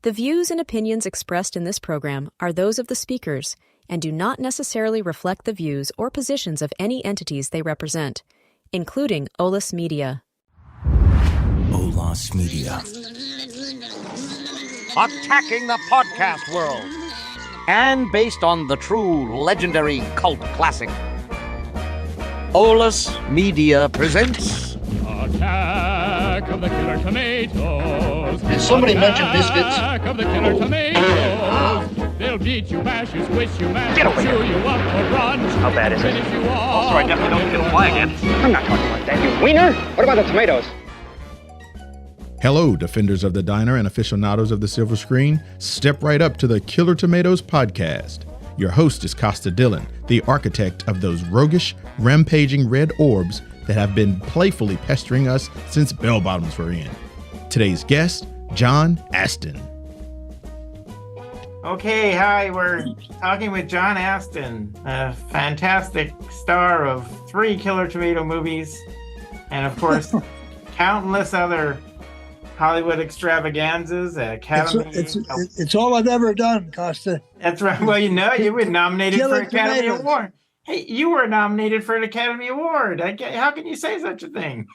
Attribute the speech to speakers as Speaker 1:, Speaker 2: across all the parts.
Speaker 1: The views and opinions expressed in this program are those of the speakers and do not necessarily reflect the views or positions of any entities they represent, including Olas Media.
Speaker 2: Olas Media.
Speaker 3: Attacking the podcast world. And based on the true legendary cult classic, Olas Media presents
Speaker 4: Attack of the Killer Tomatoes.
Speaker 5: Did somebody mention biscuits?
Speaker 4: Attack of the Killer Tomatoes. They'll beat you, bash you, squish you, mash you, chew you up for brunch.
Speaker 5: How bad is it?
Speaker 4: Finish you off.
Speaker 5: Also, I definitely don't get a fly again. I'm not talking like that, you wiener. What about the tomatoes?
Speaker 6: Hello, defenders of the diner and aficionados of the silver screen. Step right up to the Killer Tomatoes podcast. Your host is Costa Dillon, the architect of those roguish, rampaging red orbs that have been playfully pestering us since bell bottoms were in. Today's guest, John Astin.
Speaker 7: Okay, hi, we're talking with John Astin, a fantastic star of 3 Killer Tomato movies, and of course, countless other Hollywood extravaganzas, Academy.
Speaker 8: It's all I've ever done, Costa.
Speaker 7: That's right. Well, you were nominated for an Academy
Speaker 8: Tomatoes.
Speaker 7: Award. Hey, you were nominated for an Academy Award. How can you say such a thing?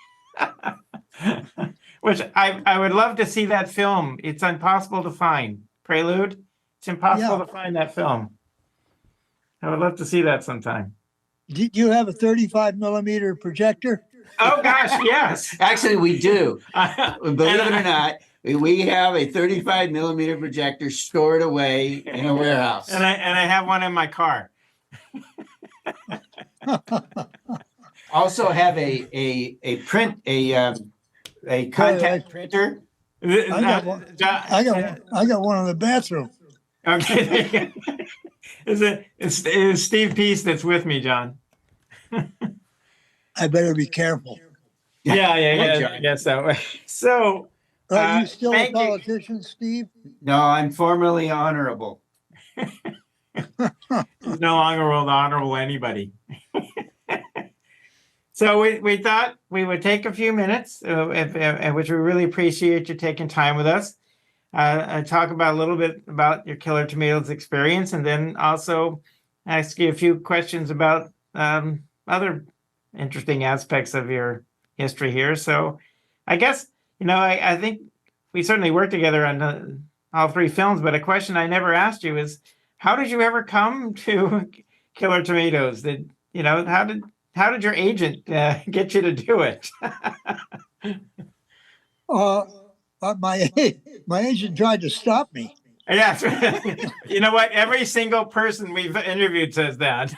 Speaker 7: Which I would love to see that film. It's impossible to find. Prelude. It's impossible to find that film. I would love to see that sometime.
Speaker 8: Did you have a 35 millimeter projector?
Speaker 7: Oh gosh, yes.
Speaker 9: Actually, we do. Believe it or not, we have a 35 millimeter projector stored away in a warehouse.
Speaker 7: And I have one in my car.
Speaker 9: Also have a contact printer.
Speaker 8: I got one in the bathroom.
Speaker 7: Okay. It's Steve Peace that's with me, John.
Speaker 8: I better be careful.
Speaker 7: Yeah. I guess so. So,
Speaker 8: Are you still a
Speaker 7: thank you.
Speaker 8: politician, Steve?
Speaker 9: No, I'm formerly honorable.
Speaker 7: He's no longer honorable anybody. So we thought we would take a few minutes, which we really appreciate you taking time with us. Talk about a little bit about your Killer Tomatoes experience, and then also ask you a few questions about other interesting aspects of your history here. So I guess, I think we certainly worked together on all 3 films, but a question I never asked you is, how did you ever come to Killer Tomatoes? How did your agent get you to do it?
Speaker 8: My agent tried to stop me.
Speaker 7: Yes. You know what? Every single person we've interviewed says that.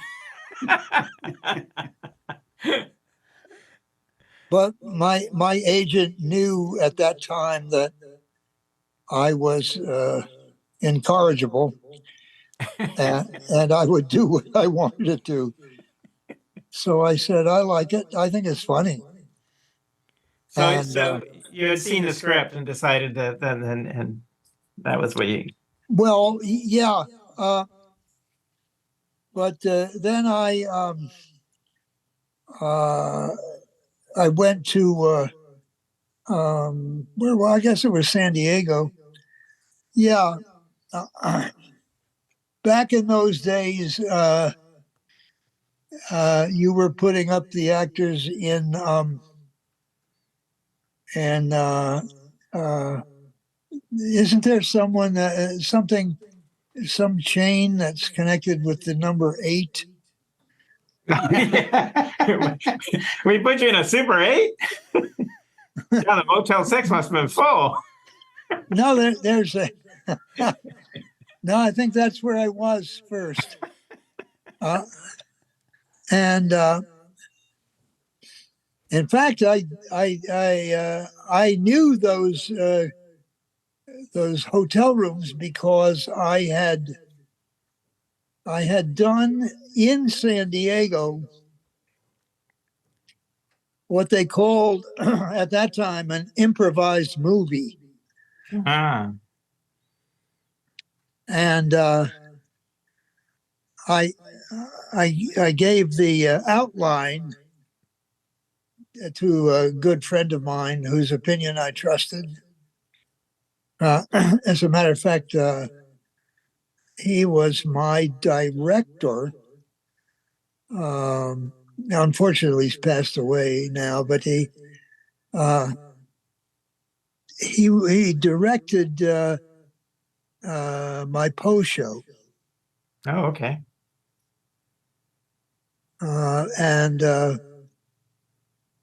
Speaker 8: But my agent knew at that time that I was incorrigible, and I would do what I wanted to do. So I said, I like it. I think it's funny.
Speaker 7: So you had seen the script and decided that, and that was what you.
Speaker 8: Well, yeah. But then I went to I guess it was San Diego. Yeah. Back in those days, you were putting up the actors in isn't there someone some chain that's connected with the number 8?
Speaker 7: We put you in a Super 8? Yeah, the Motel 6 must have been full.
Speaker 8: No, there's a no, I think that's where I was first. And in fact, I knew those hotel rooms because I had done in San Diego what they called at that time an improvised movie.
Speaker 7: Ah.
Speaker 8: And I gave the outline to a good friend of mine whose opinion I trusted. As a matter of fact, he was my director. Now, unfortunately, he's passed away now, but he directed my Poe show.
Speaker 7: Oh, okay.
Speaker 8: And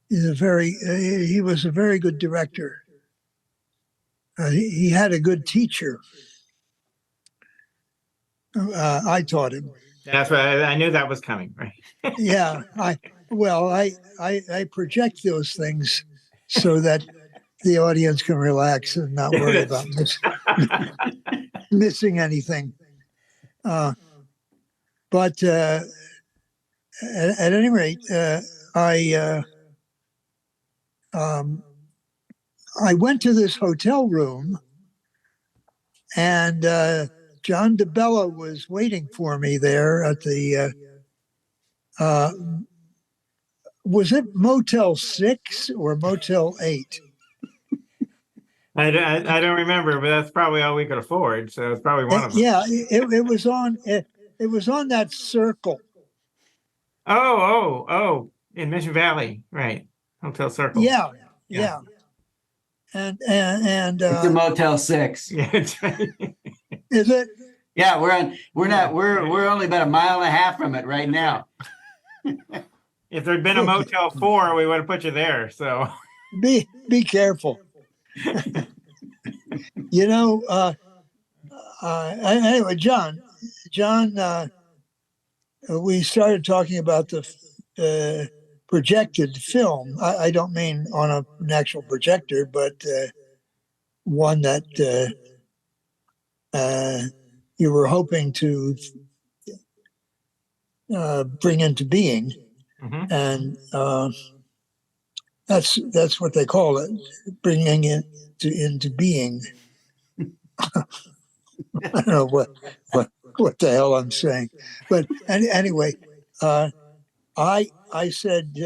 Speaker 8: he was a very good director. He had a good teacher. I taught him.
Speaker 7: That's what I knew that was coming, right?
Speaker 8: Yeah, I project those things so that the audience can relax and not worry about missing anything. But at any rate, I went to this hotel room, and John DeBella was waiting for me there at the. Was it Motel 6 or Motel 8?
Speaker 7: I don't remember, but that's probably all we could afford. So it's probably one of them.
Speaker 8: Yeah, it was on. It was on that circle.
Speaker 7: Oh! In Mission Valley, right? Hotel Circle.
Speaker 8: Yeah. And
Speaker 9: It's a Motel 6.
Speaker 7: Yeah. It's right.
Speaker 8: Is it?
Speaker 9: Yeah, we're only about a mile and a half from it right now.
Speaker 7: If there'd been a Motel 4, we would have put you there. So
Speaker 8: Be careful. Anyway, John, we started talking about the projected film. I don't mean on an actual projector, but one that you were hoping to bring into being.
Speaker 7: Mhm.
Speaker 8: And that's what they call it, bringing it into being. I don't know what the hell I'm saying, but anyway, I said,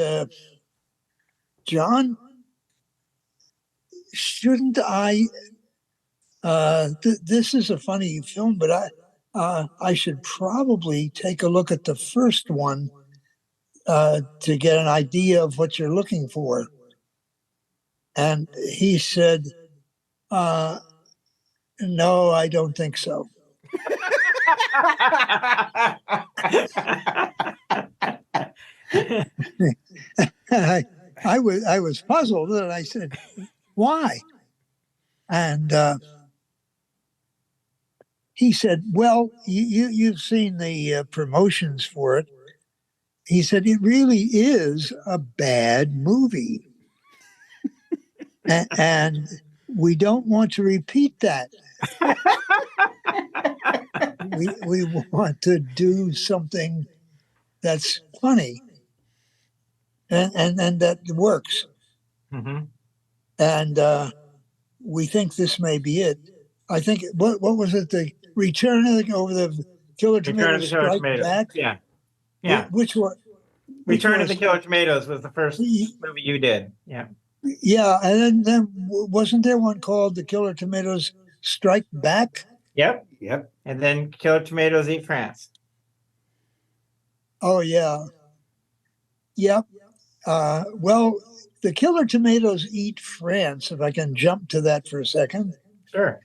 Speaker 8: John, shouldn't I? This is a funny film, but I should probably take a look at the first one to get an idea of what you're looking for. And he said, no, I don't think so. I was puzzled, and I said, why? And he said, well, you've seen the promotions for it. He said, it really is a bad movie. And we don't want to repeat that. we want to do something that's funny and that works.
Speaker 7: Mm-hmm.
Speaker 8: And we think this may be it. I think, what was it? The Return of the Killer Tomatoes Strike Back?
Speaker 7: Yeah.
Speaker 8: Which one?
Speaker 7: Return of the Killer Tomatoes was the first movie you did. Yeah.
Speaker 8: Yeah, and then wasn't there one called The Killer Tomatoes Strike Back?
Speaker 7: Yep. And then Killer Tomatoes Eat France.
Speaker 8: Oh, yeah. Yep. Well, The Killer Tomatoes Eat France, if I can jump to that for a second.
Speaker 7: Sure.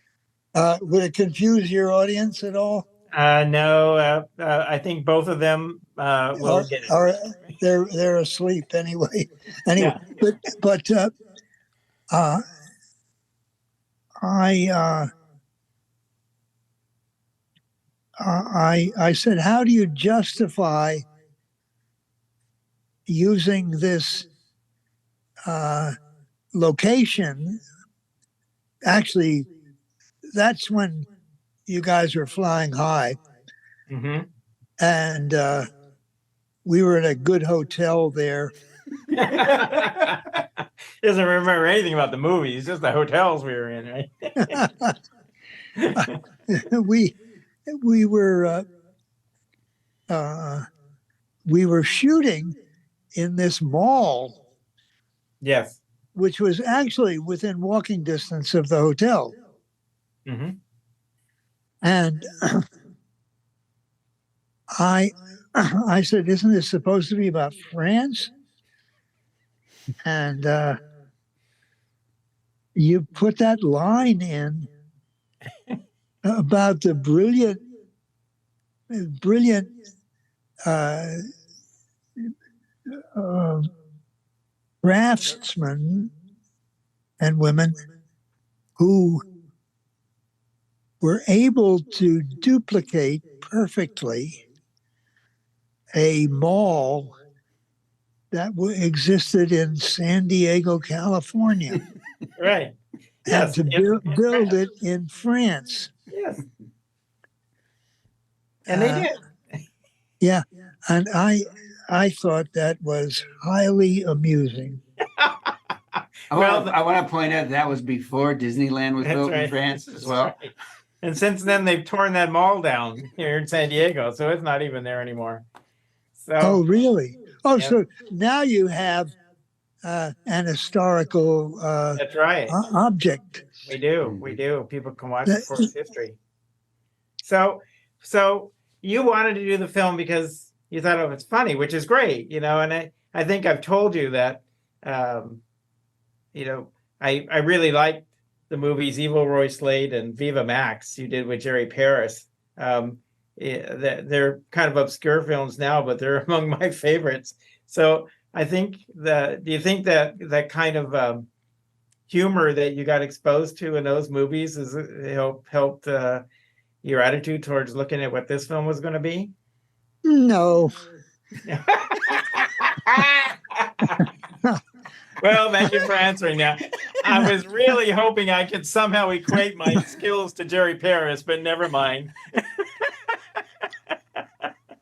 Speaker 8: Would it confuse your audience at all?
Speaker 7: No, I think both of them will get it.
Speaker 8: They're asleep anyway. Yeah. But I said, how do you justify using this location? Actually, that's when you guys were flying high.
Speaker 7: Mm-hmm.
Speaker 8: And we were in a good hotel there.
Speaker 7: Doesn't remember anything about the movies, just the hotels we were in, right?
Speaker 8: we were shooting in this mall.
Speaker 7: Yes.
Speaker 8: Which was actually within walking distance of the hotel.
Speaker 7: Mm-hmm.
Speaker 8: And I said, "Isn't this supposed to be about France?" And you put that line in about the brilliant uh, uh, craftsmen and women who were able to duplicate perfectly a mall that existed in San Diego, California,
Speaker 7: Right.
Speaker 8: and
Speaker 7: Yes.
Speaker 8: to
Speaker 7: in
Speaker 8: build
Speaker 7: France.
Speaker 8: it in France.
Speaker 7: Yes. And they did.
Speaker 8: Yeah, and I thought that was highly amusing.
Speaker 9: I want to point out that was before Disneyland was
Speaker 7: That's
Speaker 9: built in
Speaker 7: right.
Speaker 9: France as
Speaker 7: That's
Speaker 9: well.
Speaker 7: right. And since then, they've torn that mall down here in San Diego, so it's not even there anymore. So,
Speaker 8: Oh, really? Oh,
Speaker 7: yeah,
Speaker 8: so now you have an historical
Speaker 7: that's right.
Speaker 8: object.
Speaker 7: We do. We do. People can watch it for
Speaker 8: That-
Speaker 7: its history. So you wanted to do the film because you thought it was funny, which is great, and I think I've told you that, um, I really liked the movies Evil Roy Slade and Viva Max you did with Jerry Paris. They're kind of obscure films now, but they're among my favorites. So I think do you think that kind of humor that you got exposed to in those movies is helped your attitude towards looking at what this film was going to be?
Speaker 8: No.
Speaker 7: Well, thank you for answering that. I was really hoping I could somehow equate my skills to Jerry Paris, but never mind.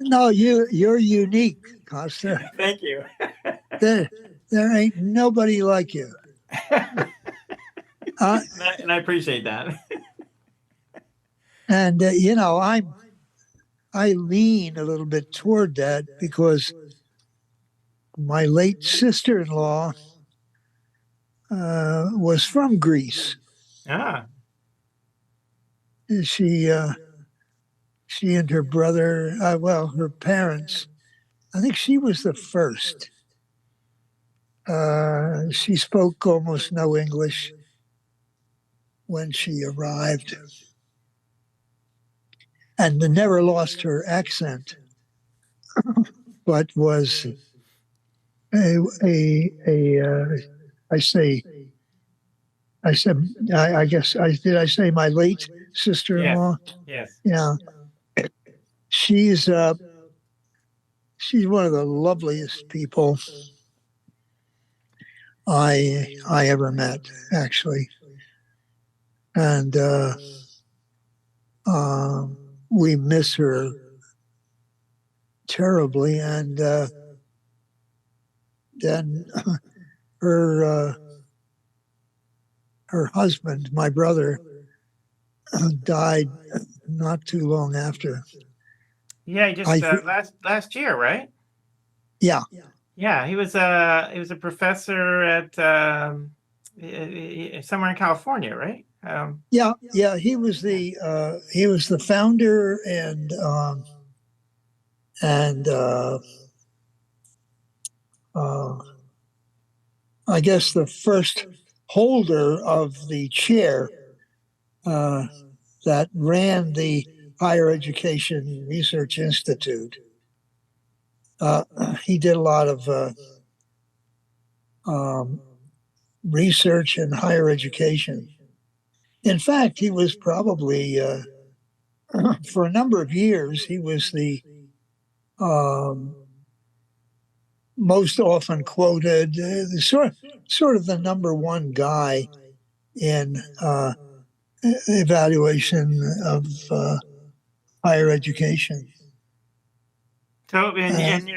Speaker 8: No, you're unique, Costa.
Speaker 7: Thank you.
Speaker 8: There ain't nobody like you.
Speaker 7: And I appreciate that.
Speaker 8: And I lean a little bit toward that because my late sister-in-law was from Greece.
Speaker 7: Ah,
Speaker 8: She and her brother, her parents. I think she was the first. She spoke almost no English when she arrived, and never lost her accent, but was I guess did I say my late sister-in-law?
Speaker 7: yes.
Speaker 8: Yeah, she's one of the loveliest people I ever met, actually, and we miss her terribly. And then her husband, my brother, died not too long after.
Speaker 7: Yeah, he just last year, right?
Speaker 8: Yeah.
Speaker 7: Yeah, he was a professor at somewhere in California, right?
Speaker 8: Yeah. He was the founder and I guess the first holder of the chair that ran the Higher Education Research Institute. He did a lot of research in higher education. In fact, he was probably, for a number of years, he was the most often quoted, sort of the number one guy in evaluation of higher education.
Speaker 7: So, and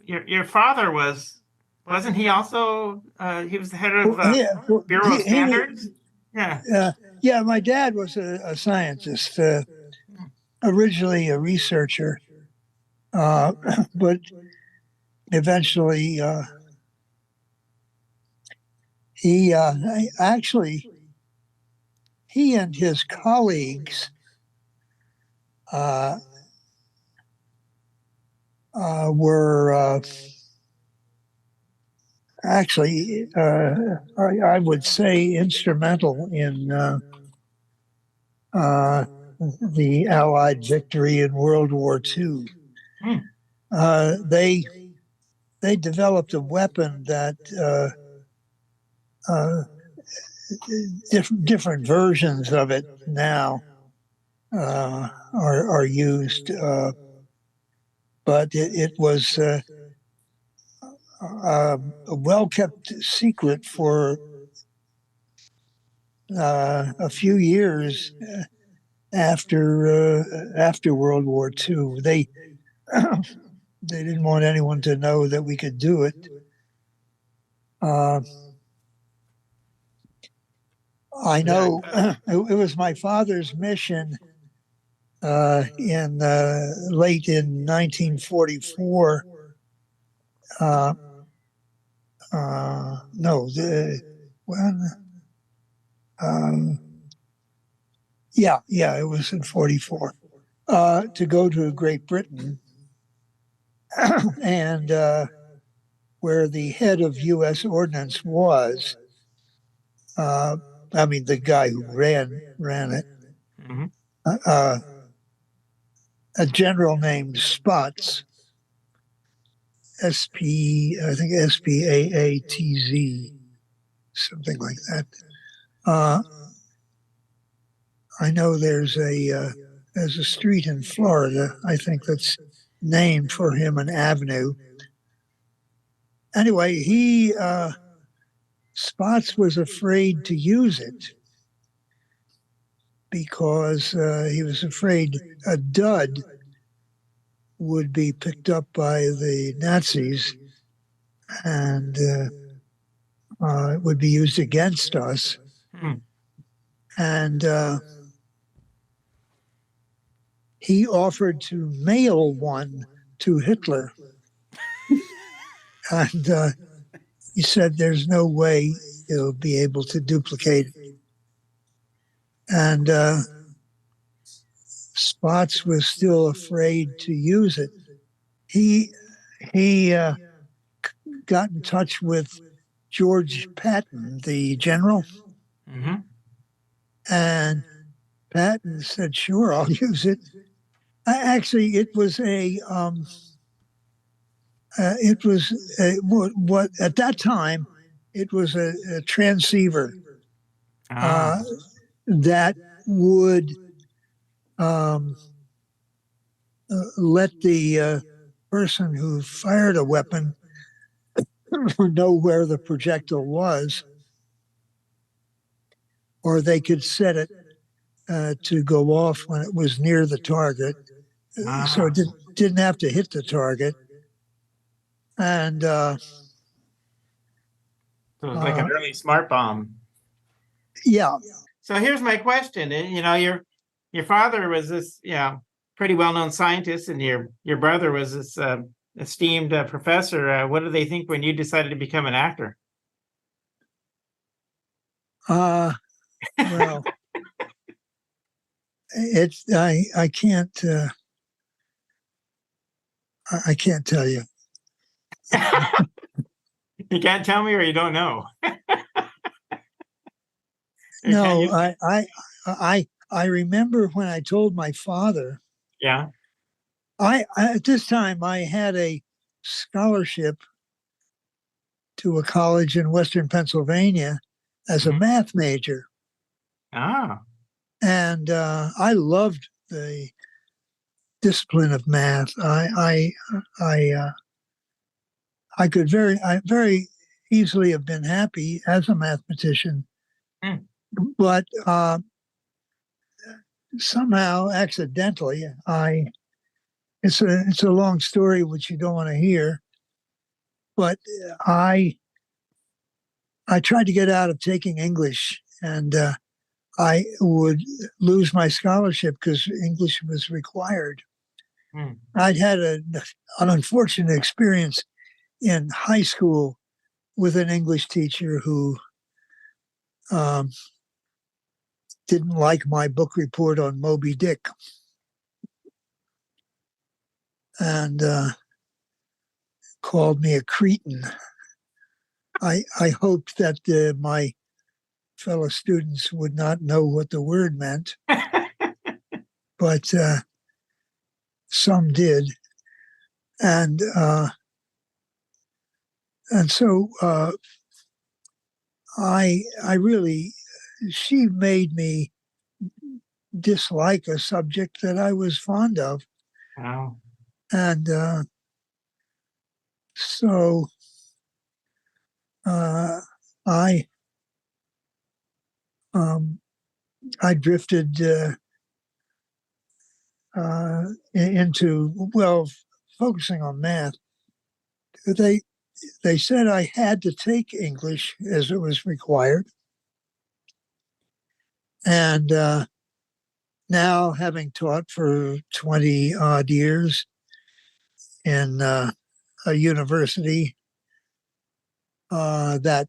Speaker 7: your father wasn't he also? He was the head of Bureau of Standards.
Speaker 8: Yeah. My dad was a scientist, originally a researcher, but eventually he he and his colleagues were actually, I would say, instrumental in the Allied victory in World War II. They developed a weapon that different versions of it now are used, but it was a well-kept secret for a few years after World War II. They didn't want anyone to know that we could do it. I know it was my father's mission late in 1944. It was in 44, to go to Great Britain and where the head of U.S. Ordnance was. I mean, the guy who ran it. A general named Spots, I think Spaatz, something like that. I know there's a street in Florida, I think, that's named for him, an avenue. Anyway, Spots was afraid to use it because he was afraid a dud would be picked up by the Nazis and it would be used against us. And he offered to mail one to Hitler. And he said there's no way he'll be able to duplicate it. And Spots was still afraid to use it. He got in touch with George Patton, the general. And Patton said, sure, I'll use it. Actually, it was what at that time, it was a transceiver that would let the person who fired a weapon know where the projectile was, or they could set it to go off when it was near the target. So it didn't have to hit the target. And
Speaker 7: so it was like an early smart bomb.
Speaker 8: Yeah.
Speaker 7: So here's my question. You know, your father was this, pretty well-known scientist, and your brother was this esteemed professor. What did they think when you decided to become an actor?
Speaker 8: Well, I can't tell you.
Speaker 7: You can't tell me, or you don't know?
Speaker 8: No, I remember when I told my father.
Speaker 7: Yeah.
Speaker 8: I at this time I had a scholarship to a college in Western Pennsylvania as a math major. And I loved the discipline of math. I could very easily have been happy as a mathematician, but somehow accidentally, it's a long story which you don't want to hear, but I tried to get out of taking English, and I would lose my scholarship because English was required. I'd had an unfortunate experience in high school with an English teacher who didn't like my book report on Moby Dick. And called me a cretin. I hoped that my fellow students would not know what the word meant, but some did. And so I really, she made me dislike a subject that I was fond of.
Speaker 7: Wow.
Speaker 8: And so I drifted into, well, focusing on math. They said I had to take English as it was required. And now, having taught for 20 odd years in a university that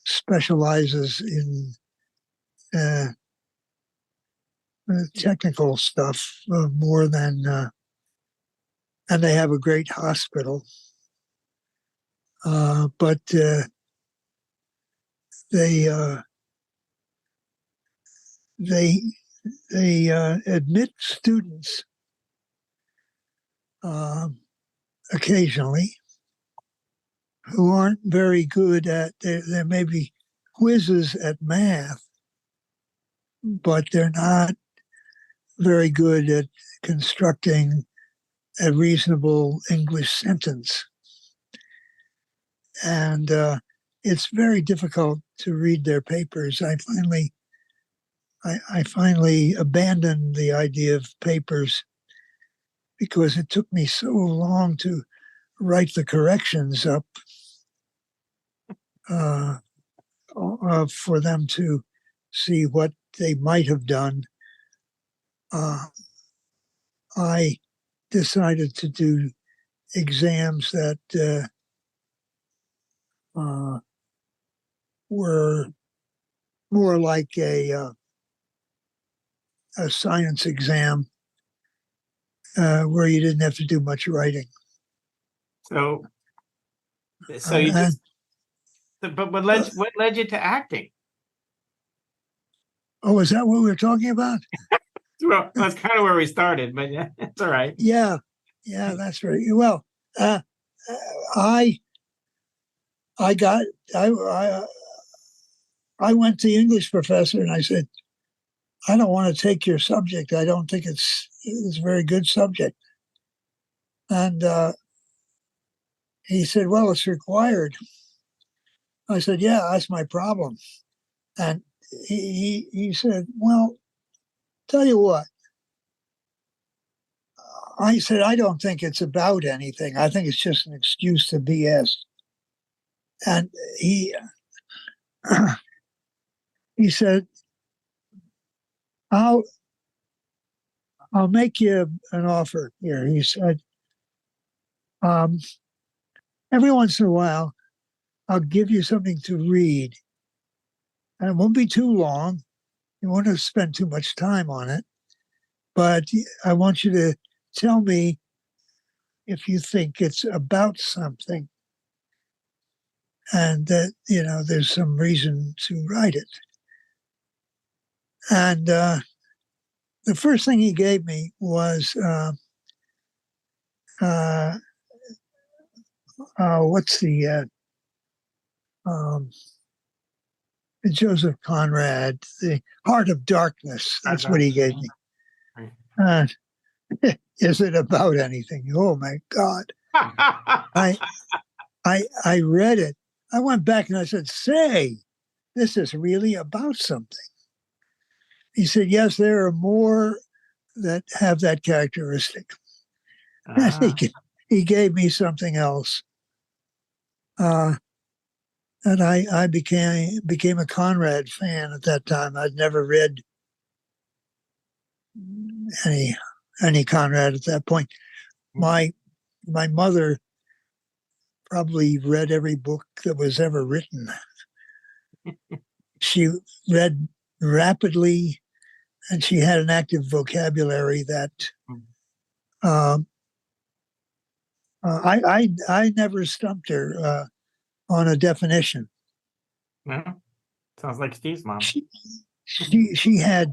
Speaker 8: specializes in technical stuff more than, and they have a great hospital. But they admit students occasionally who aren't very good at, there may be quizzes at math, but they're not very good at constructing a reasonable English sentence. And it's very difficult to read their papers. I finally abandoned the idea of papers because it took me so long to write the corrections up for them to see what they might have done. I decided to do exams that were more like a science exam where you didn't have to do much writing.
Speaker 7: So you just. But what led you to acting?
Speaker 8: Oh, is that what we were talking about?
Speaker 7: Well, that's kind of where we started, but yeah, it's all right.
Speaker 8: Yeah, that's right. Well, I went to the English professor and I said, I don't want to take your subject. I don't think it's a very good subject. And he said, well, it's required. I said, yeah, that's my problem. And he said, well, tell you what. I said, I don't think it's about anything. I think it's just an excuse to BS. And he said, I'll make you an offer here. He said, every once in a while, I'll give you something to read. And it won't be too long. You won't have to spend too much time on it. But I want you to tell me if you think it's about something and that, there's some reason to write it. And the first thing he gave me was what's the Joseph Conrad, The Heart of Darkness. That's what he gave me. Is it about anything? Oh my God! I read it. I went back and I said, "Say, this is really about something." He said, "Yes, there are more that have that characteristic." He gave me something else. And I became a Conrad fan at that time. I'd never read any Conrad at that point. My mother probably read every book that was ever written. she read rapidly, and she had an active vocabulary that I never stumped her on a definition.
Speaker 7: No, sounds like Steve's mom.
Speaker 8: She had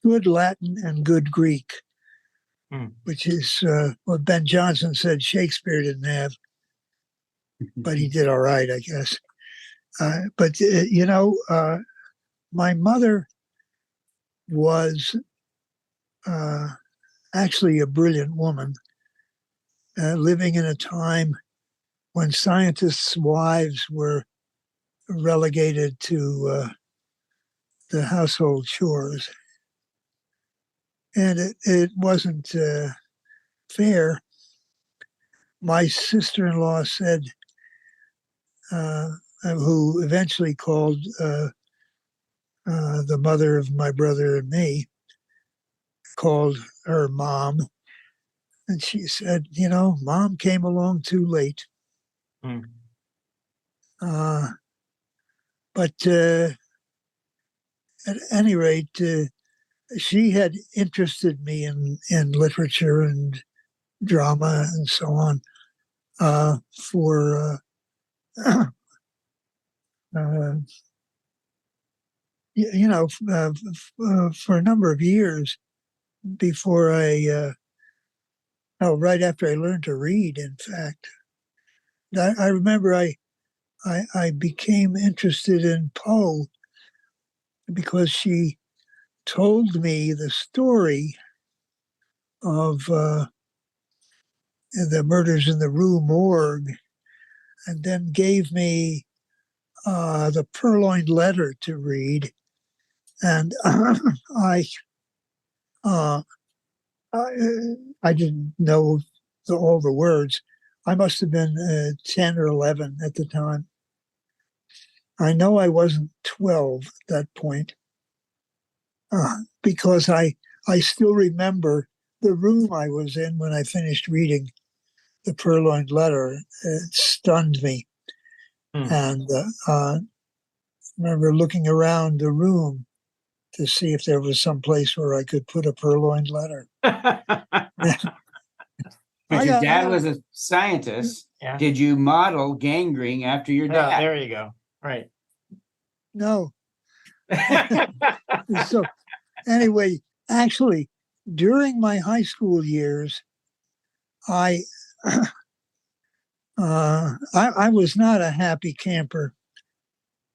Speaker 8: good Latin and good Greek, which is what Ben Jonson said Shakespeare didn't have, but he did all right, I guess. But my mother was actually a brilliant woman, living in a time when scientists' wives were relegated to the household chores. And it wasn't fair. My sister-in-law said, who eventually called the mother of my brother and me, called her mom. And she said, Mom came along too late. But at any rate, she had interested me in literature and drama and so on for for a number of years before right after I learned to read, in fact. I remember I became interested in Poe because she told me the story of the murders in the Rue Morgue, and then gave me the Purloined Letter to read. And I didn't know all the words. I must have been 10 or 11 at the time. I know I wasn't 12 at that point because I still remember the room I was in when I finished reading the Purloined Letter. It stunned me. And I remember looking around the room to see if there was some place where I could put a purloined letter.
Speaker 9: But your dad was a scientist.
Speaker 7: Yeah.
Speaker 9: Did you model gangrene after your dad?
Speaker 7: There you go. Right.
Speaker 8: No. So anyway, actually, during my high school years, I was not a happy camper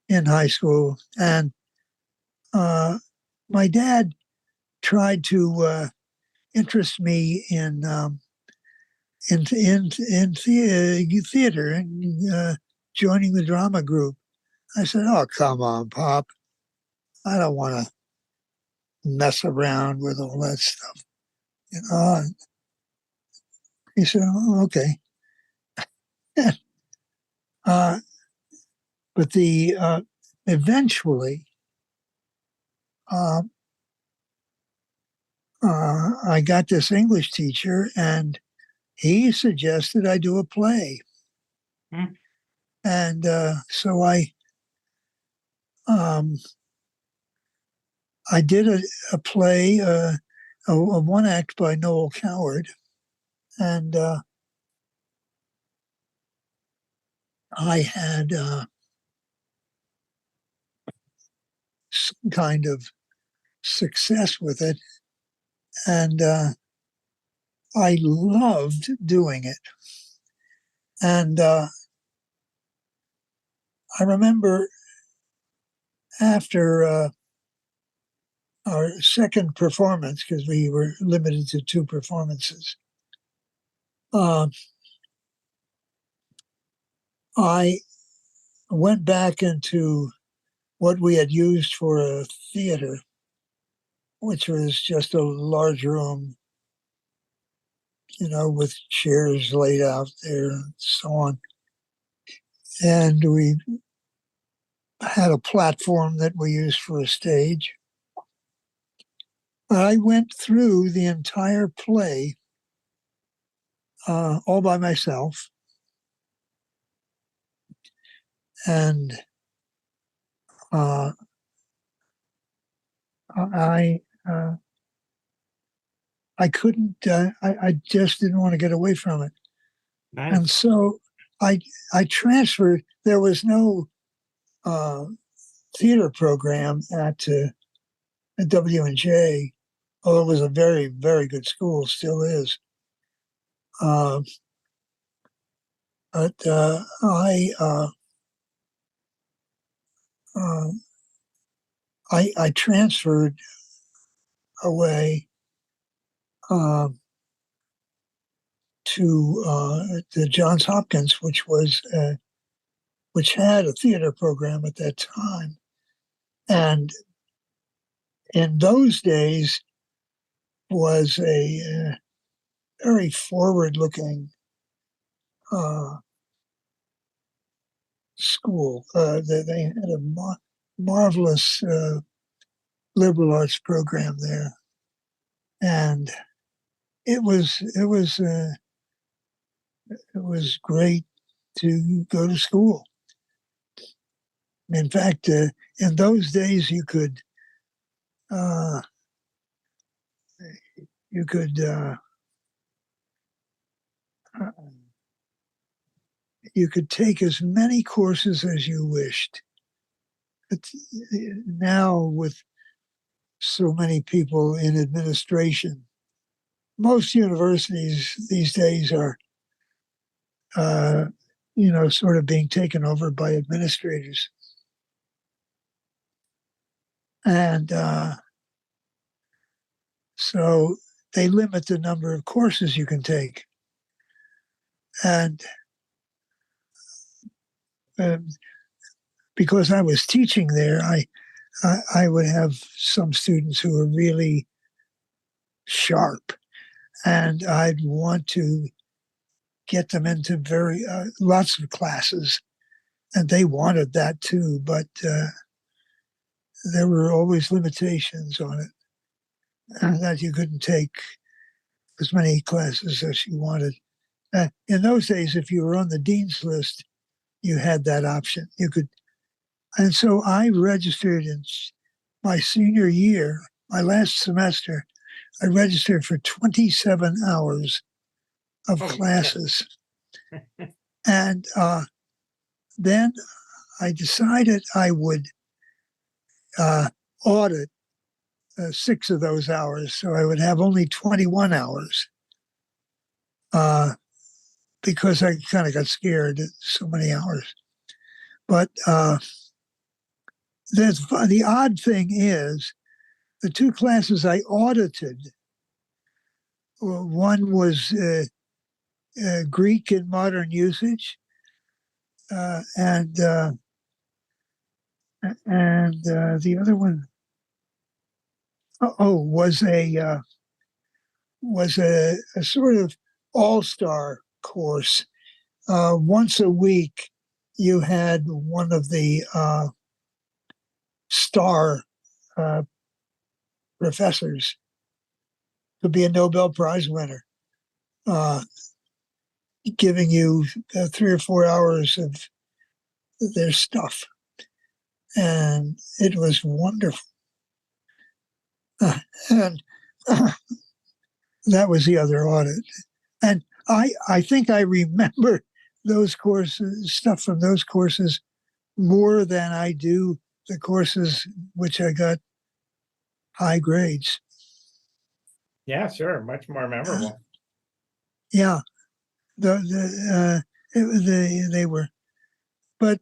Speaker 8: in high school, and my dad tried to interest me in theater and joining the drama group. I said, "Oh, come on, Pop! I don't want to mess around with all that stuff." He said, "Oh, okay." But eventually, I got this English teacher, and he suggested I do a play. And so I did a play, a one act by Noel Coward, and I had some kind of success with it, and I loved doing it. And I remember after our second performance, because we were limited to 2 performances, I went back into what we had used for a theater, which was just a large room, with chairs laid out there and so on. And we had a platform that we used for a stage. I went through the entire play all by myself. and uh, I I couldn't. I just didn't want to get away from it,
Speaker 7: Nice.
Speaker 8: and so I transferred. There was no theater program at W&J, although it was a very, very good school, still is. But I transferred away to the Johns Hopkins, which had a theater program at that time, and in those days was a very forward-looking school. They had a marvelous liberal arts program there, and it was great to go to school. In fact, in those days, you could take as many courses as you wished. But now, with so many people in administration, most universities these days are, sort of being taken over by administrators. And so they limit the number of courses you can take. And because I was teaching there, I would have some students who were really sharp, and I'd want to get them into lots of classes, and they wanted that too, but there were always limitations on it, and that you couldn't take as many classes as you wanted. In those days, if you were on the dean's list, you had that option. You could, and so I registered in my senior year, my last semester. I registered for 27 hours of classes. And then I decided I would audit 6 of those hours. So I would have only 21 hours because I kind of got scared at so many hours. But the odd thing is, the 2 classes I audited, one was Greek in modern usage, and the other one was a sort of all-star course. Once a week, you had one of the star professors, could be a Nobel Prize winner, giving you 3 or 4 hours of their stuff. And it was wonderful. And that was the other audit. And I think I remember those courses, stuff from those courses, more than I do the courses which I got high grades.
Speaker 7: Yeah, sure. Much more memorable.
Speaker 8: Yeah. They were, but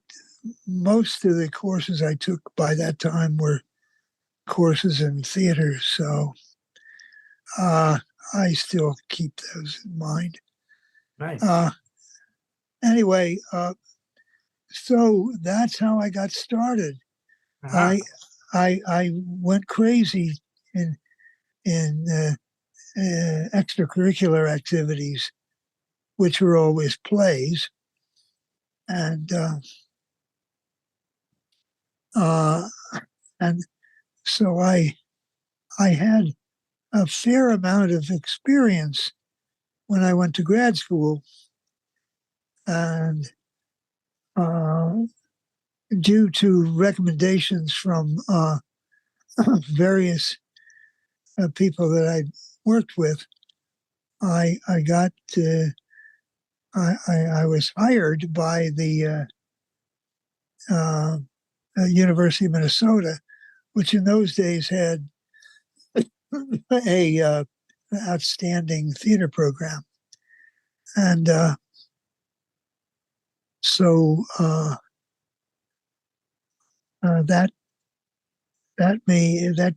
Speaker 8: most of the courses I took by that time were courses in theater, so I still keep those in mind.
Speaker 7: Nice.
Speaker 8: Anyway, so that's how I got started.
Speaker 7: Uh-huh.
Speaker 8: I went crazy in extracurricular activities, which were always plays, and so I had a fair amount of experience when I went to grad school, and due to recommendations from various people that I worked with, I was hired by the University of Minnesota, which in those days had a outstanding theater program, and so that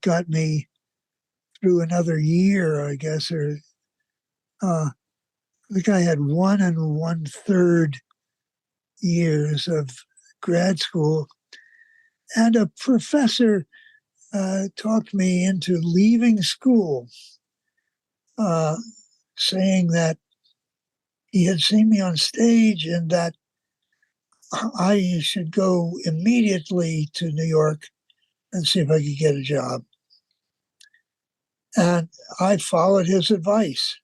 Speaker 8: got me through another year, I guess, or I think I had 1 1/3 years of grad school, and a professor talked me into leaving school, saying that he had seen me on stage and that I should go immediately to New York and see if I could get a job. And I followed his advice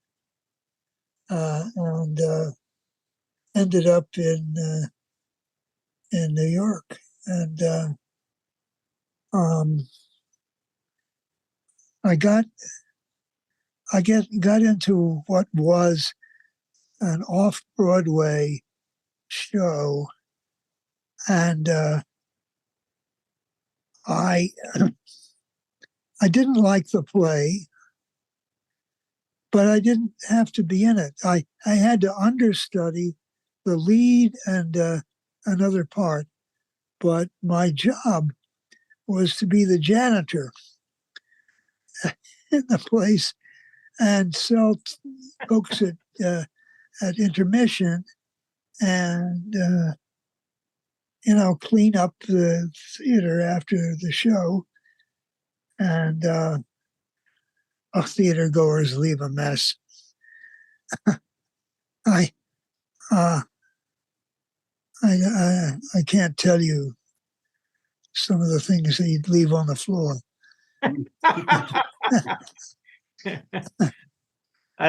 Speaker 8: and ended up in New York. And I got into what was an off-Broadway show, and I didn't like the play, but I didn't have to be in it. I had to understudy the lead and another part, but my job was to be the janitor in the place and sell Cokes at intermission, and clean up the theater after the show, and theater goers leave a mess. I can't tell you some of the things that you'd leave on the floor.
Speaker 7: I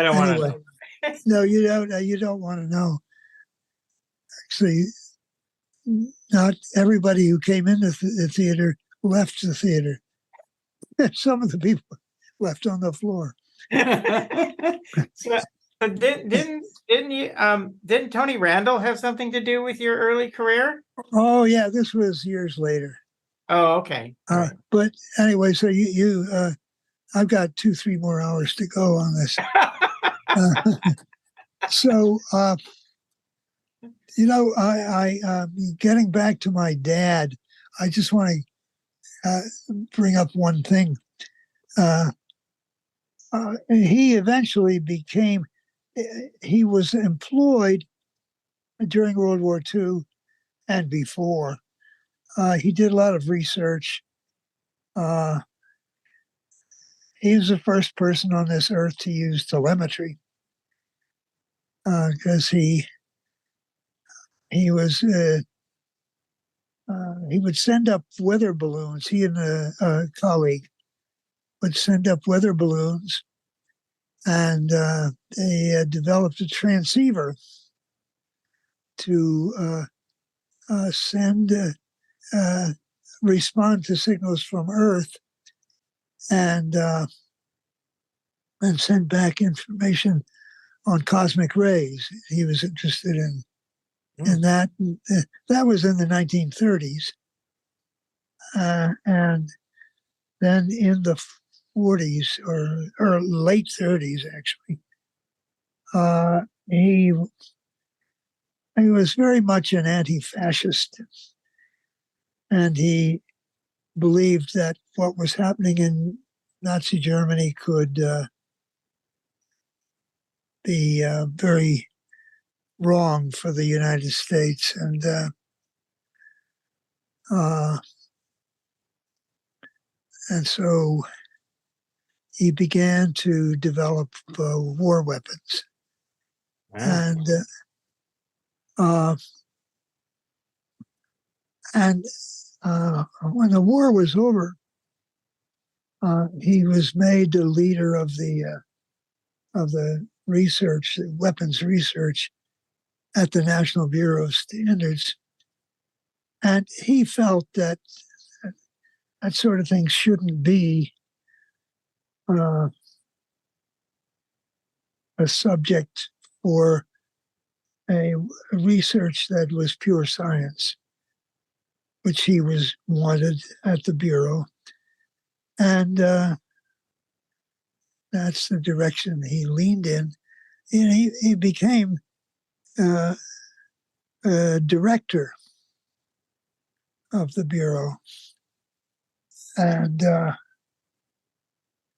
Speaker 7: don't want to know.
Speaker 8: No, you don't. You don't want to know. Actually, not everybody who came into the theater left the theater. Some of the people left on the floor.
Speaker 7: So didn't Tony Randall have something to do with your early career?
Speaker 8: Oh yeah, this was years later.
Speaker 7: Oh, okay.
Speaker 8: But anyway, so you I've got 2-3 more hours to go on this. So I getting back to my dad, I just want to bring up one thing. He eventually he was employed during World War II and before. He did a lot of research. He was the first person on this earth to use telemetry, because he was he would send up weather balloons. He and a colleague would send up weather balloons, and they developed a transceiver to respond to signals from Earth and send back information on cosmic rays. He was interested in that. That was in the 1930s. And then in the 40s or late 30s, actually, he was very much an anti-fascist, and he believed that what was happening in Nazi Germany could be very wrong for the United States, and so he began to develop war weapons. Wow. And when the war was over, he was made the leader of the research, weapons research, at the National Bureau of Standards. And he felt that that sort of thing shouldn't be a subject for a research that was pure science, which he was wanted at the Bureau. And that's the direction he leaned in. And he became director of the Bureau. And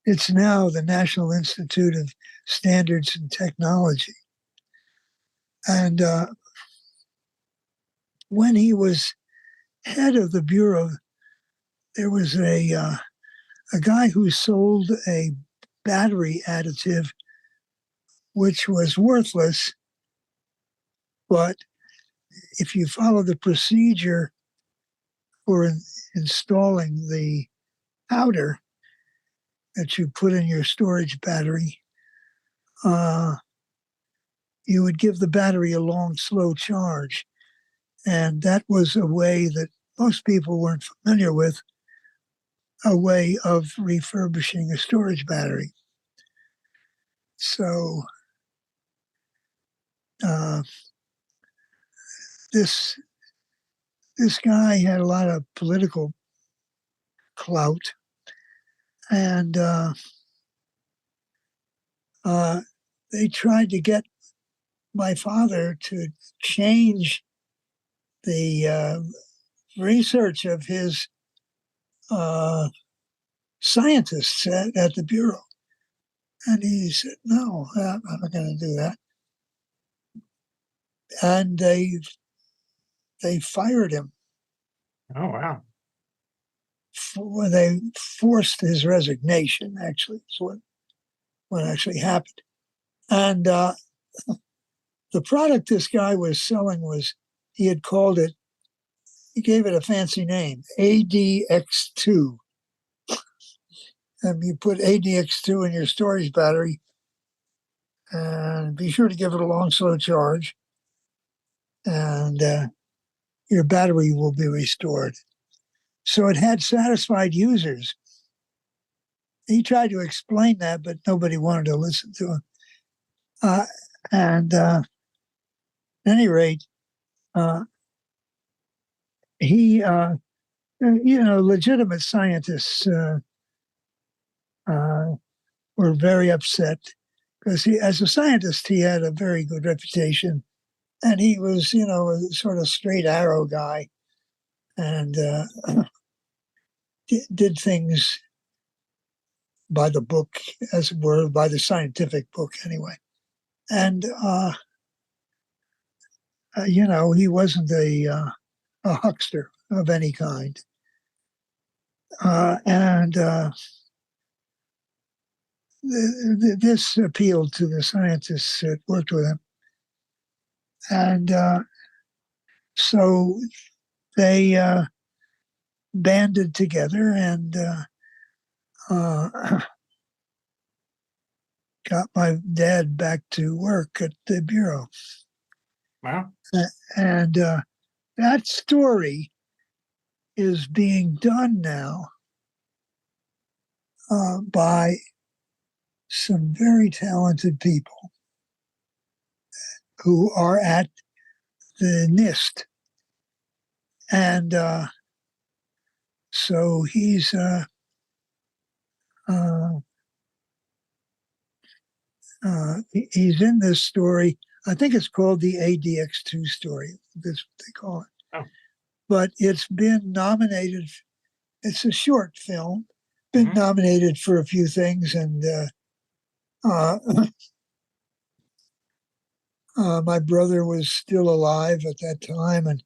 Speaker 8: it's now the National Institute of Standards and Technology. And when he was head of the Bureau, there was a guy who sold a battery additive which was worthless, but if you follow the procedure for installing the powder that you put in your storage battery, you would give the battery a long, slow charge. And that was a way that most people weren't familiar with, a way of refurbishing a storage battery. So this guy had a lot of political clout, and they tried to get my father to change the research of his scientists at the Bureau. And he said, no, I'm not going to do that. And they fired him.
Speaker 7: Oh, wow.
Speaker 8: They forced his resignation, actually, is what actually happened. And the product this guy was selling was, he gave it a fancy name, ADX2. And you put ADX2 in your storage battery, and be sure to give it a long, slow charge, and your battery will be restored. So it had satisfied users. He tried to explain that, but nobody wanted to listen to him. At any rate, he, legitimate scientists were very upset because as a scientist, he had a very good reputation. And he was, a sort of straight arrow guy, and did things by the book, as it were, by the scientific book anyway. And, he wasn't a huckster of any kind. This appealed to the scientists that worked with him. And so they banded together and got my dad back to work at the Bureau.
Speaker 7: Wow.
Speaker 8: And that story is being done now by some very talented people who are at the NIST. And so he's in this story. I think it's called the ADX2 story. That's what they call it.
Speaker 7: Oh.
Speaker 8: But it's been nominated. It's a short film, been nominated for a few things. And my brother was still alive at that time, and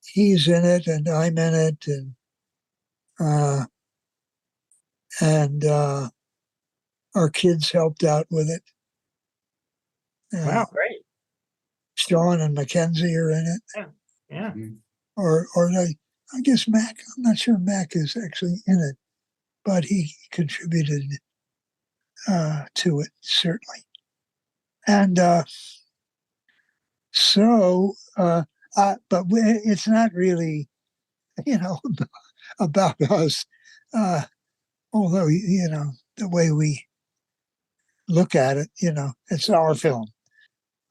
Speaker 8: he's in it, and I'm in it, and our kids helped out with it.
Speaker 7: Wow, great.
Speaker 8: Sean and Mackenzie are in it.
Speaker 7: Yeah.
Speaker 8: Or I guess Mac. I'm not sure Mac is actually in it, but he contributed to it, certainly. And so It's not really, you know, about us. Although, you know, the way we look at it, you know, it's our film.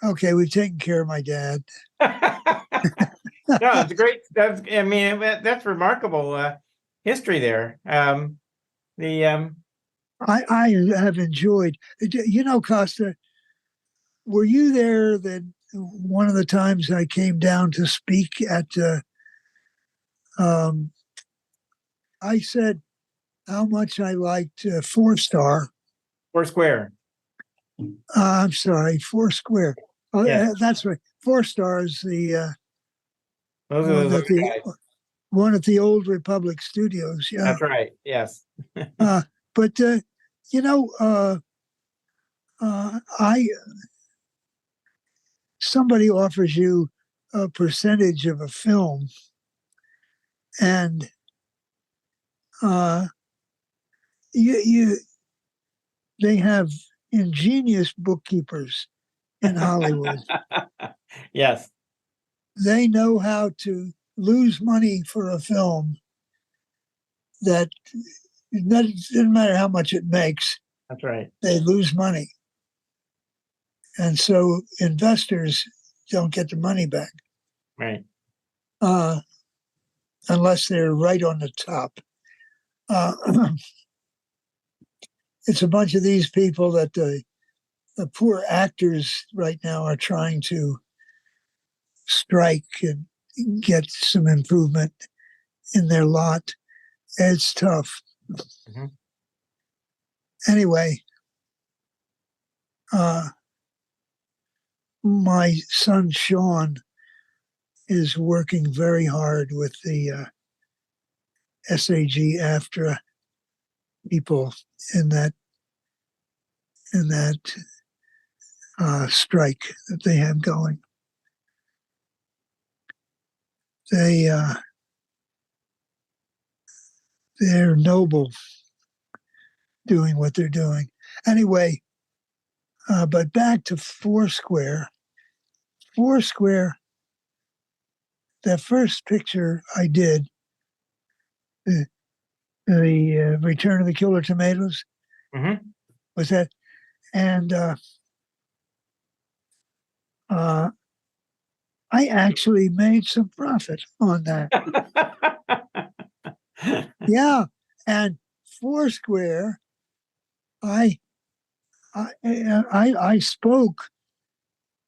Speaker 8: Okay, we've taken care of my dad.
Speaker 7: No, it's great. I mean, that's remarkable history there.
Speaker 8: I have enjoyed, you know, Costa, were you there that one of the times I came down to speak at, I said how much I liked Four
Speaker 7: Foursquare.
Speaker 8: I'm sorry, Foursquare. Oh,
Speaker 7: Yeah.
Speaker 8: that's right. Four Stars, the
Speaker 7: Those are those other guys.
Speaker 8: one at the Old Republic Studios. Yeah,
Speaker 7: That's right. Yes.
Speaker 8: but you know, somebody offers you a percentage of a film, and they have ingenious bookkeepers in Hollywood.
Speaker 7: Yes.
Speaker 8: They know how to lose money for a film that doesn't matter how much it makes.
Speaker 7: That's right.
Speaker 8: They lose money. And so investors don't get the money back.
Speaker 7: Right.
Speaker 8: Unless they're right on the top. It's a bunch of these people that the poor actors right now are trying to strike and get some improvement in their lot. It's tough.
Speaker 7: Mm-hmm.
Speaker 8: Anyway, my son Sean is working very hard with the SAG-AFTRA people in that strike that they have going. They're noble doing what they're doing. Anyway, but back to Foursquare. Foursquare, the first picture I did, the Return of the Killer Tomatoes,
Speaker 7: Mm-hmm.
Speaker 8: was that, and I actually made some profit on that. Yeah, and Foursquare, I spoke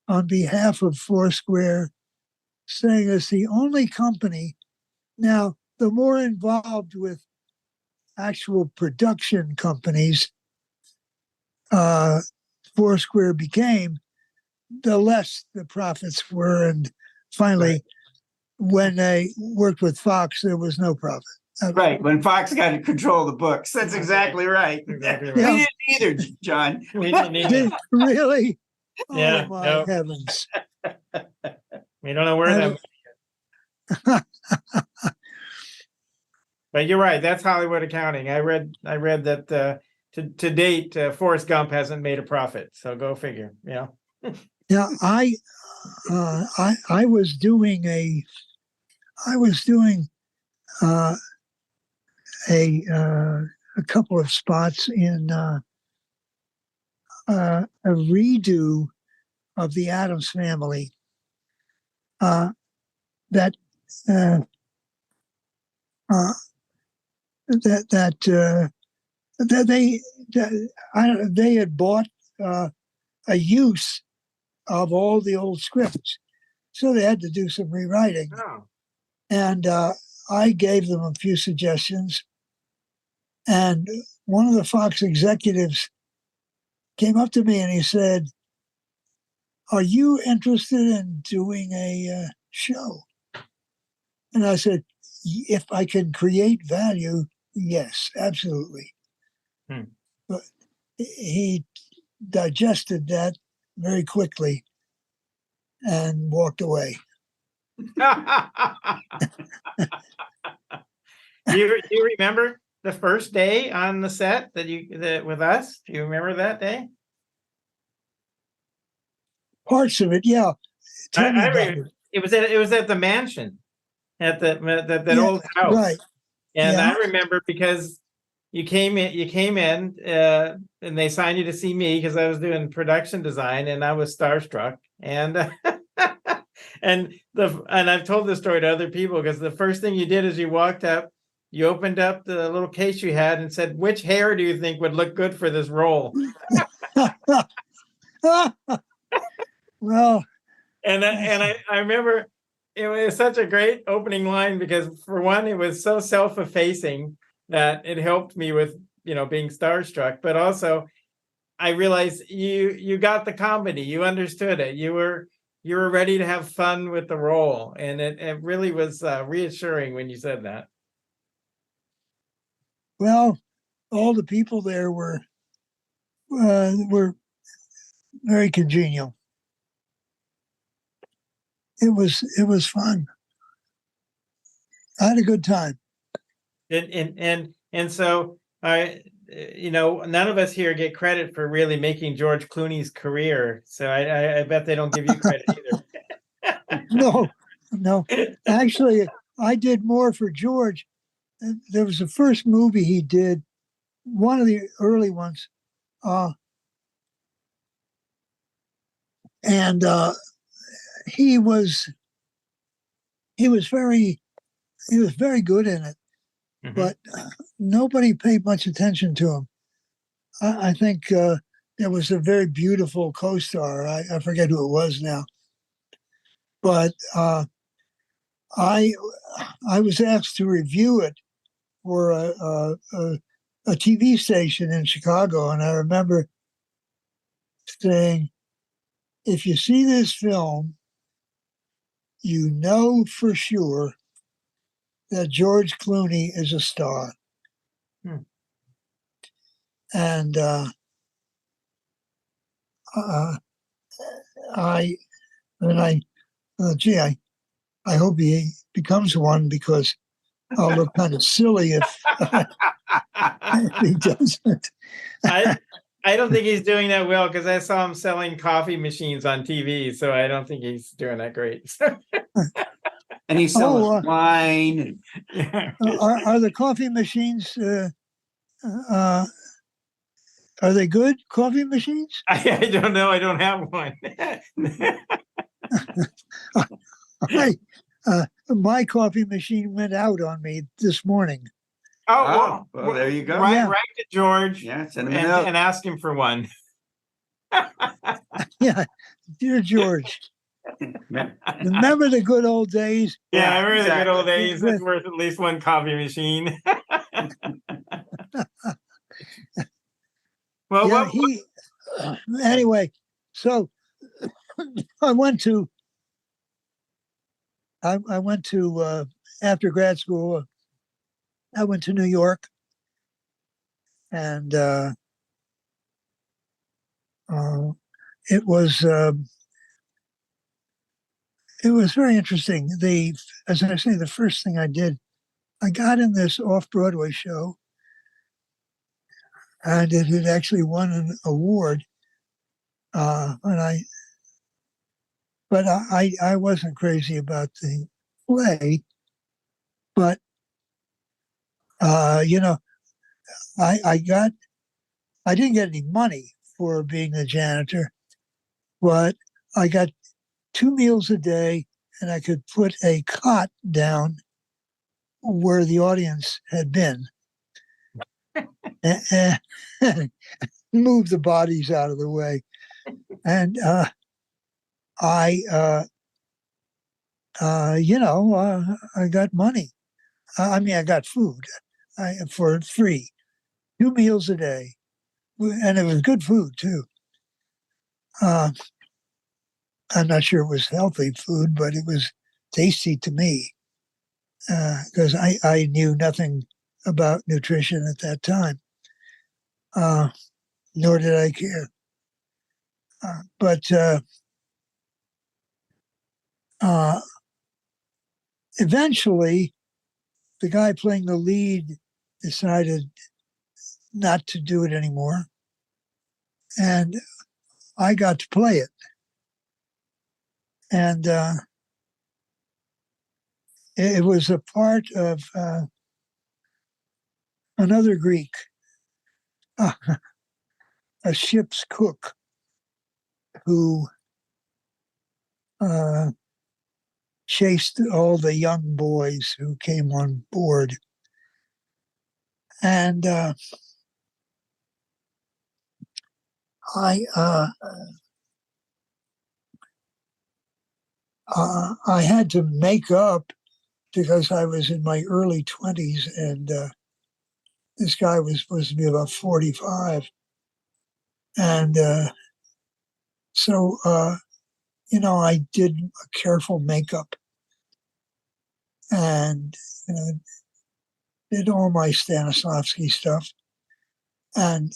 Speaker 8: on behalf of Foursquare, saying it's the only company. Now, the more involved with actual production companies Foursquare became, the less the profits were. And finally, right, when they worked with Fox, there was no profit.
Speaker 9: Right, when Fox got to control the books. That's exactly right.
Speaker 7: Exactly right.
Speaker 8: Yeah.
Speaker 9: We didn't either, John.
Speaker 7: We didn't either.
Speaker 8: Really?
Speaker 7: Yeah,
Speaker 8: Oh, my
Speaker 7: nope.
Speaker 8: heavens.
Speaker 7: We don't know where that. But you're right. That's Hollywood accounting. I read that to date, Forrest Gump hasn't made a profit. So go figure. Yeah.
Speaker 8: Now I was doing a couple of spots in a redo of the Addams Family that they had bought a use of all the old scripts, so they had to do some rewriting.
Speaker 7: Oh.
Speaker 8: And I gave them a few suggestions, and one of the Fox executives came up to me and he said, "Are you interested in doing a show?" And I said, "If I can create value, yes, absolutely." But he digested that very quickly and walked away.
Speaker 7: Do you remember the first day on the set that with us? Do you remember that day?
Speaker 8: Parts of it, yeah. Tell me about it.
Speaker 7: it was at the mansion, at that
Speaker 8: Yeah,
Speaker 7: old house.
Speaker 8: right.
Speaker 7: And
Speaker 8: Yeah.
Speaker 7: I remember because you came in, and they signed you to see me because I was doing production design, and I was starstruck. And and I've told this story to other people because the first thing you did is you walked up, you opened up the little case you had and said, "Which hair do you think would look good for this role?"
Speaker 8: Well,
Speaker 7: And I remember it was such a great opening line because, for one, it was so self-effacing that it helped me with, being starstruck. But also, I realized you got the comedy, you understood it, you were ready to have fun with the role, and it really was reassuring when you said that.
Speaker 8: well, all the people there were very congenial. It was fun. I had a good time.
Speaker 7: And so none of us here get credit for really making George Clooney's career. So I bet they don't give you credit either.
Speaker 8: No. Actually, I did more for George. There was the first movie he did, one of the early ones, and he was very good in it, but nobody paid much attention to him. I think there was a very beautiful co-star. I forget who it was now, but I was asked to review it for a TV station in Chicago, and I remember saying, "If you see this film, you know for sure that George Clooney is a star." And I hope he becomes one, because I'll look kind of silly if he doesn't.
Speaker 7: I don't think he's doing that well, because I saw him selling coffee machines on TV, so I don't think he's doing that great.
Speaker 9: And he sells wine.
Speaker 8: Are the coffee machines? Are they good coffee machines?
Speaker 7: I don't know. I don't have one.
Speaker 8: My coffee machine went out on me this morning.
Speaker 7: Oh,
Speaker 9: well, there you go.
Speaker 7: Write to George,
Speaker 9: send him a note.
Speaker 7: and ask him for one.
Speaker 8: Yeah, dear George, remember the good old days?
Speaker 7: Yeah, I remember the good old days. It's worth at least one coffee machine. Well,
Speaker 8: anyway, so I went to after grad school, I went to New York, and it was very interesting. As I say, the first thing I did, I got in this off-Broadway show, and it had actually won an award. But I wasn't crazy about the play, but I didn't get any money for being a janitor, but I got 2 meals a day, and I could put a cot down where the audience had been and move the bodies out of the way. And I got money. I got food for free, 2 meals a day, and it was good food too. I'm not sure it was healthy food, but it was tasty to me, because I knew nothing about nutrition at that time, nor did I care. But eventually, the guy playing the lead decided not to do it anymore, and I got to play it. And it was a part of another Greek, a ship's cook, who chased all the young boys who came on board. And I had to make up because I was in my early 20s, and this guy was supposed to be about 45. And so, I did a careful makeup and did all my Stanislavski stuff. And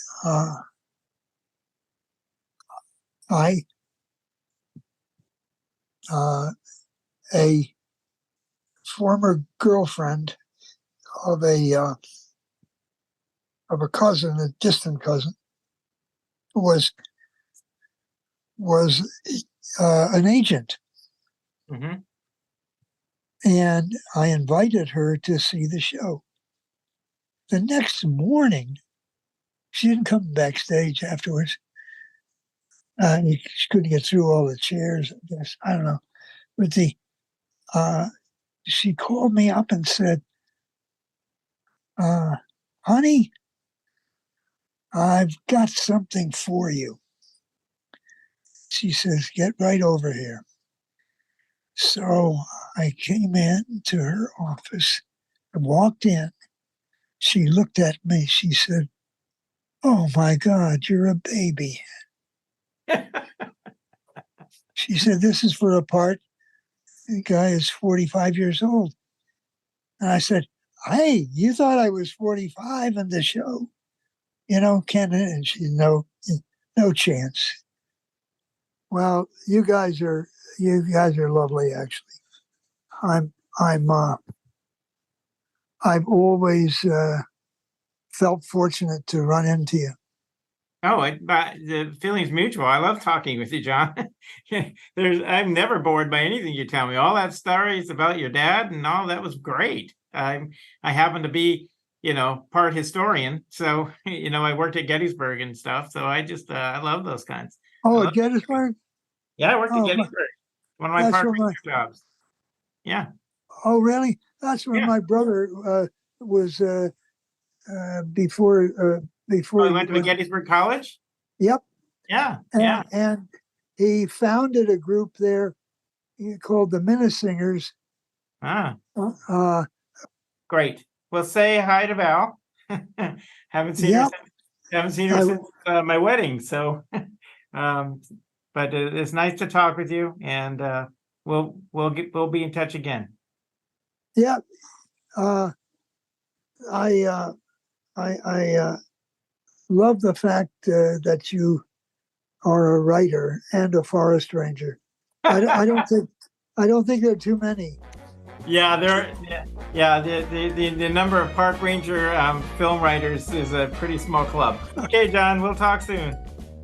Speaker 8: a former girlfriend of a cousin, a distant cousin, was an agent.
Speaker 7: Mm-hmm.
Speaker 8: And I invited her to see the show. The next morning, she didn't come backstage afterwards. She couldn't get through all the chairs, I guess. I don't know. But she called me up and said, honey, I've got something for you. She says, get right over here. So I came in to her office, I walked in. She looked at me. She said, oh my God, you're a baby. She said, this is for a part. The guy is 45 years old. And I said, hey, you thought I was 45 in the show? Ken? And she said, no chance. Well, you guys are lovely, actually. I've always felt fortunate to run into you.
Speaker 7: Oh, the feeling's mutual. I love talking with you, John. I'm never bored by anything you tell me. All that stories about your dad and all that was great. I happen to be, part historian, so I worked at Gettysburg and stuff. So I just I love those kinds.
Speaker 8: Oh, at Gettysburg?
Speaker 7: Yeah, I worked at Gettysburg. One of my park jobs. Yeah.
Speaker 8: Oh, really? That's where my brother was before.
Speaker 7: Oh, he went to Gettysburg College?
Speaker 8: Yep.
Speaker 7: Yeah.
Speaker 8: And he founded a group there called the Minnesingers.
Speaker 7: Great. Well, say hi to Val. Haven't seen her since my wedding. So, but it's nice to talk with you, and we'll be in touch again.
Speaker 8: Yeah. I love the fact that you are a writer and a forest ranger. I don't think there are too many.
Speaker 7: Yeah, the number of park ranger film writers is a pretty small club. Okay, John, we'll talk soon.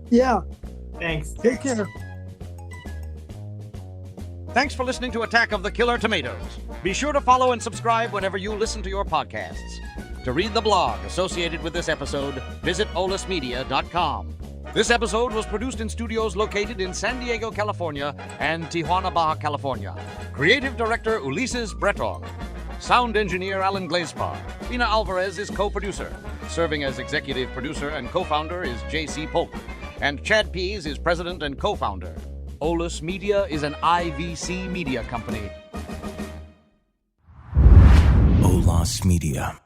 Speaker 8: Yeah.
Speaker 7: Thanks.
Speaker 8: Take care.
Speaker 3: Thanks for listening to Attack of the Killer Tomatoes. Be sure to follow and subscribe whenever you listen to your podcasts. To read the blog associated with this episode, visit olismedia.com. This episode was produced in studios located in San Diego, California, and Tijuana, Baja California. Creative Director Ulises Breton. Sound Engineer Alan Glazepar. Ina Alvarez is co-producer. Serving as executive producer and co-founder is J.C. Polk. And Chad Pease is president and co-founder. Olis Media is an IVC media company.
Speaker 2: Olis Media.